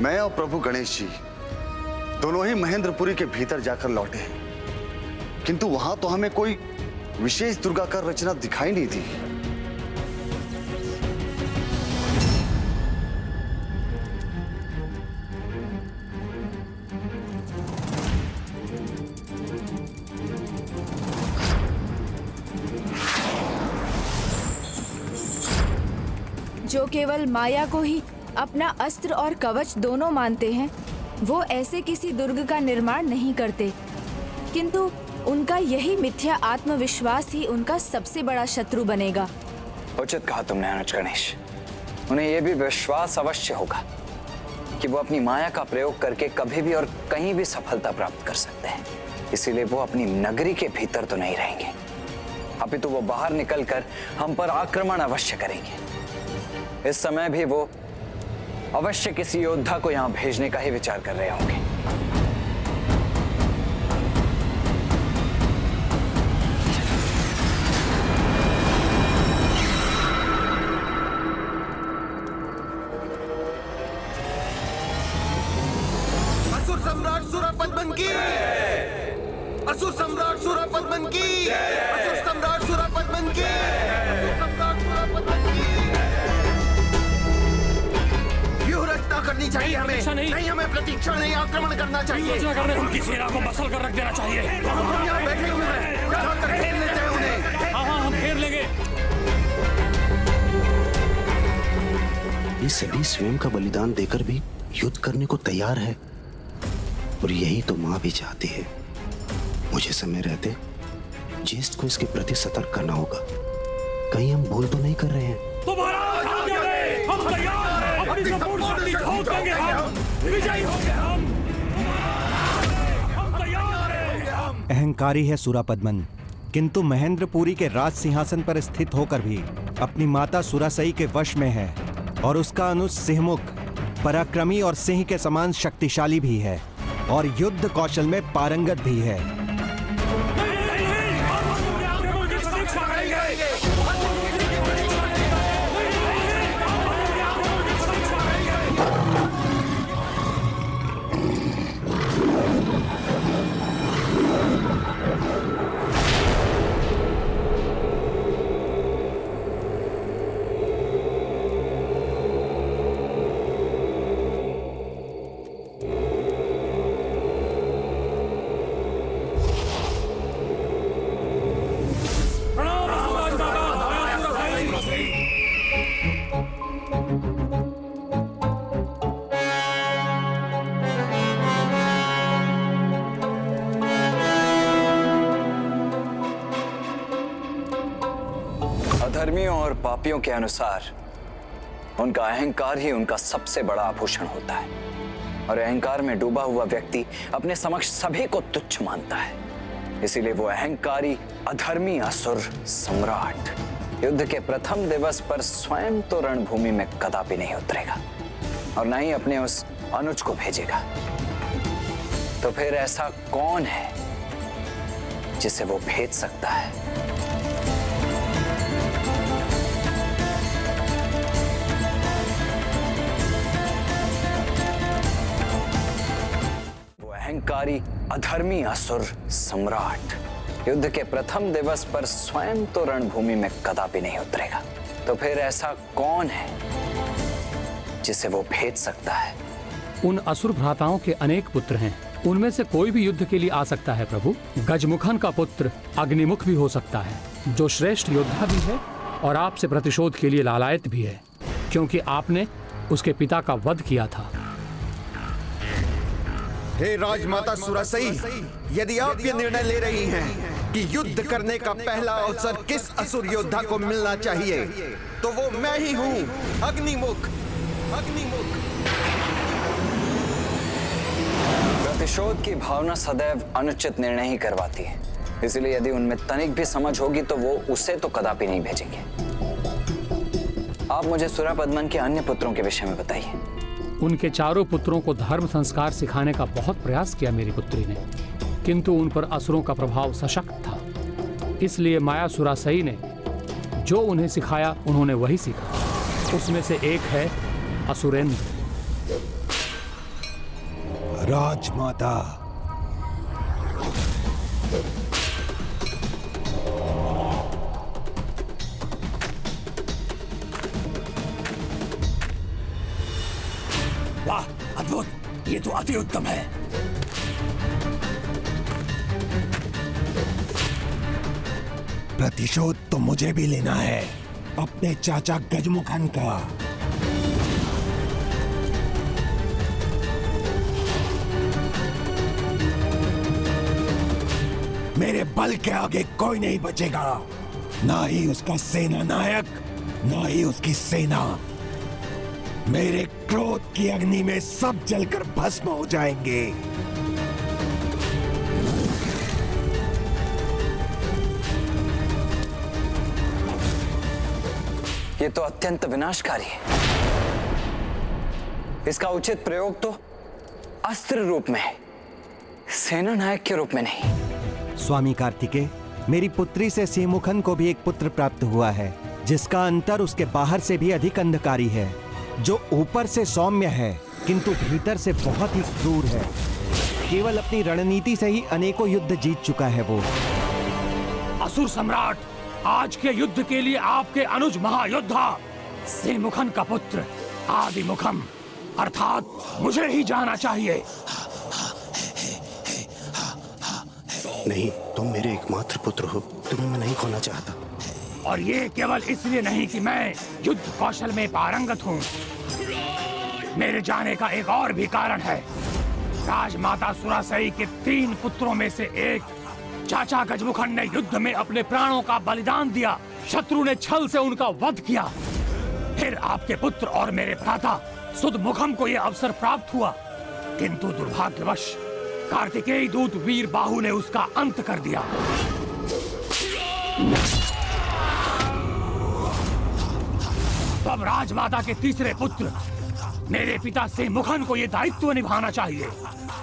मैं और प्रभु गणेश जी दोनों ही महेंद्रपुरी के भीतर जाकर लौटे, किंतु वहां तो हमें कोई विशेष दुर्गाकार रचना दिखाई नहीं दी। जो केवल माया को ही अपना अस्त्र और कवच दोनों मानते हैं, वो ऐसे किसी दुर्ग का निर्माण नहीं करते, किंतु उनका यही मिथ्या आत्मविश्वास ही उनका सबसे बड़ा शत्रु बनेगा। उचित कहा तुमने अनुज गणेश। उन्हें यह भी विश्वास अवश्य होगा कि वो अपनी माया का प्रयोग करके कभी भी और कहीं भी सफलता प्राप्त कर सकते हैं, इसीलिए वो अपनी नगरी के भीतर तो नहीं रहेंगे, अपितु वो बाहर निकलकर हम पर आक्रमण अवश्य करेंगे। इस समय भी वो अवश्य किसी योद्धा को यहां भेजने का ही विचार कर रहे होंगे। असुर सम्राट सूरपद्मन की, असुर सम्राट सूरपद्मन की, असुर सम्राट सूरपद्मन की, सम्राट सूरपद्मन की। करनी चाहिए हमें, नहीं हमें प्रतीक्षा नहीं, आक्रमण करना चाहिए। उनकी सेना को मसल कर रख देना चाहिए। हम यहाँ बैठे हुए हैं, जाकर घेर लेते हैं उन्हें। हाँ, हम घेर लेंगे। ये सभी स्वयं का बलिदान देकर भी युद्ध करने को तैयार है, और यही तो माँ भी चाहती है। मुझे समय रहते ज्येष्ठ को इसके प्रति सतर्क करना होगा। कहीं हम भूल तो नहीं कर रहे हैं। हम तैयार हैं, अपनी संपूर्ण शक्ति झोंक देंगे हम, विजयी होंगे हम तैयार हैं। अहंकारी है सूरापद्मन, किंतु महेंद्रपुरी के राज सिंहासन पर स्थित होकर भी अपनी माता सुरासई के वश में है, और उसका अनुज सिंहमुख पराक्रमी और सिंह के समान शक्तिशाली भी है, और युद्ध कौशल में पारंगत भी है। अधर्मियों और पापियों के अनुसार उनका अहंकार ही उनका सबसे बड़ा आभूषण होता है, और अहंकार में डूबा हुआ व्यक्ति अपने समक्ष सभी को तुच्छ मानता है। इसीलिए वो अहंकारी अधर्मी असुर सम्राट युद्ध के प्रथम दिवस पर स्वयं तो रणभूमि में कदापि नहीं उतरेगा, और न ही अपने उस अनुज को भेजेगा। तो फिर ऐसा कौन है जिसे वो भेज सकता है? अहंकारी अधर्मी असुर सम्राट युद्ध के प्रथम दिवस पर स्वयं तो रणभूमि में कदापि नहीं उतरेगा। तो फिर ऐसा कौन है जिसे वो भेज सकता है? उन असुर भ्राताओं के अनेक पुत्र हैं, उनमें से कोई भी युद्ध के लिए आ सकता है प्रभु। गजमुखन का पुत्र अग्निमुख भी हो सकता है, जो श्रेष्ठ योद्धा भी है और आपसे प्रतिशोध के लिए लालायत भी है, क्योंकि आपने उसके पिता का वध किया था। हे राजमाता सुरासई, यदि आप ये निर्णय ले रही हैं कि युद्ध करने का पहला अवसर किस असुर योद्धा को मिलना चाहिए, तो वो मैं ही हूँ, अग्निमुख। अग्निमुख। प्रतिशोध की भावना सदैव अनुचित निर्णय ही करवाती है, इसलिए यदि उनमें तनिक भी समझ होगी तो वो उसे तो कदापि नहीं भेजेंगे। आप मुझे सूरापद्मन के अन्य पुत्रों के विषय में बताइए। उनके चारों पुत्रों को धर्म संस्कार सिखाने का बहुत प्रयास किया मेरी पुत्री ने, किंतु उन पर असुरों का प्रभाव सशक्त था। इसलिए माया सुरासई ने जो उन्हें सिखाया उन्होंने वही सीखा। उसमें से एक है असुरेंद्र। राजमाता। वाह, अद्भुत! ये तो अति उत्तम है। प्रतिशोध तो मुझे भी लेना है अपने चाचा गजमुखन का। मेरे बल के आगे कोई नहीं बचेगा, ना ही उसका सेना नायक, ना ही उसकी सेना। मेरे क्रोध की अग्नि में सब जलकर भस्म हो जाएंगे। ये तो अत्यंत विनाशकारी है। इसका उचित प्रयोग तो अस्त्र रूप में है, सेना नायक के रूप में नहीं। स्वामी कार्तिकेय, मेरी पुत्री से सिंहमुखन को भी एक पुत्र प्राप्त हुआ है, जिसका अंतर उसके बाहर से भी अधिक अंधकारी है, जो ऊपर से सौम्य है किंतु भीतर से बहुत ही क्रूर है। केवल अपनी रणनीति से ही अनेकों युद्ध जीत चुका है वो। असुर सम्राट, आज के युद्ध के लिए आपके अनुज महायोद्धा सिंहमुखन का पुत्र आदिमुखम अर्थात मुझे ही जाना चाहिए। नहीं, तुम मेरे एकमात्र पुत्र हो, तुम्हें मैं नहीं खोना चाहता। और ये केवल इसलिए नहीं कि मैं युद्ध कौशल में पारंगत हूँ। मेरे जाने का एक और भी कारण है। राजमाता सुरासई के 3 पुत्रों में से एक चाचा गजमुखन ने युद्ध में अपने प्राणों का बलिदान दिया। शत्रु ने छल से उनका वध किया। फिर आपके पुत्र और मेरे भ्राता सुदमुखम को यह अवसर प्राप्त हुआ, किंतु दुर्भाग्यवश कार्तिकेय दूत वीर बाहु ने उसका अंत कर दिया। तब राजमाता के तीसरे पुत्र मेरे पिता सिंहमुखन को यह दायित्व निभाना चाहिए।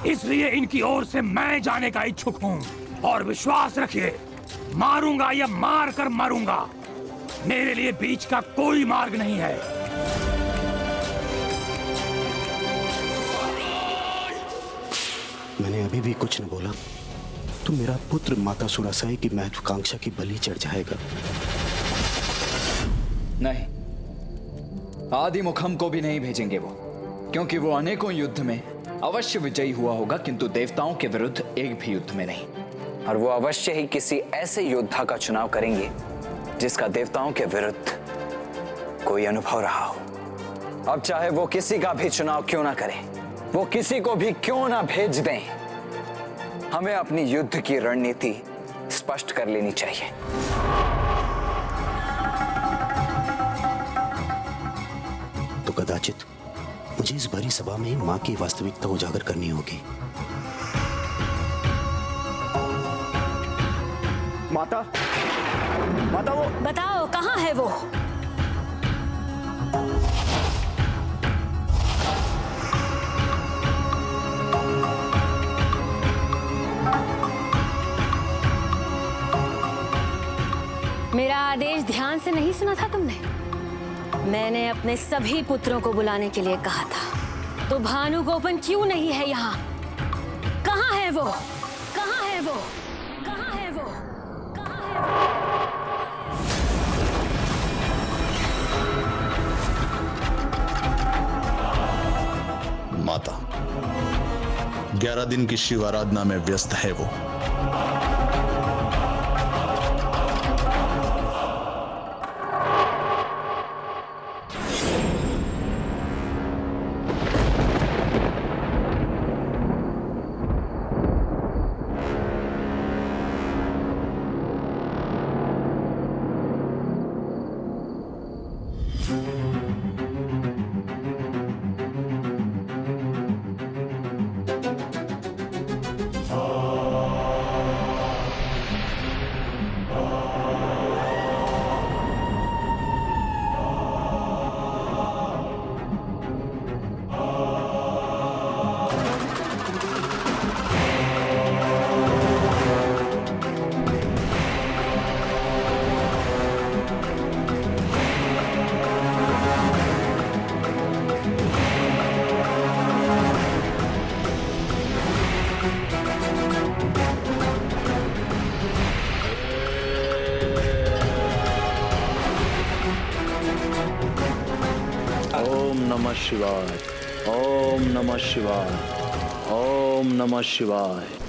इसलिए इनकी ओर से मैं जाने का इच्छुक हूँ। और विश्वास रखिए, मारूंगा या मार कर मरूंगा, मेरे लिए बीच का कोई मार्ग नहीं है। मैंने अभी भी कुछ न बोला तो मेरा पुत्र माता सुरासई की महत्वाकांक्षा की बलि चढ़ जाएगा। नहीं, आदिमुखम को भी नहीं भेजेंगे वो, क्योंकि वो अनेकों युद्ध में अवश्य विजयी हुआ होगा, किंतु देवताओं के विरुद्ध एक भी युद्ध में नहीं। और वो अवश्य ही किसी ऐसे योद्धा का चुनाव करेंगे जिसका देवताओं के विरुद्ध कोई अनुभव रहा हो। अब चाहे वो किसी का भी चुनाव क्यों ना करें, वो किसी को भी क्यों ना भेज दें, हमें अपनी युद्ध की रणनीति स्पष्ट कर लेनी चाहिए। तो कदाचित मुझे इस भरी सभा में ही मां की वास्तविकता उजागर करनी होगी। माता, माता वो बताओ कहाँ है वो? मेरा आदेश ध्यान से नहीं सुना था तुमने? मैंने अपने सभी पुत्रों को बुलाने के लिए कहा था, तो भानुगोपन क्यों नहीं है यहाँ? कहाँ है वो? कहाँ है वो? कहाँ है वो? कहाँ है वो? माता, 11 दिन की शिव आराधना में व्यस्त है वो। ओम नमः शिवाय, ओम नमः शिवाय, ओम नमः शिवाय।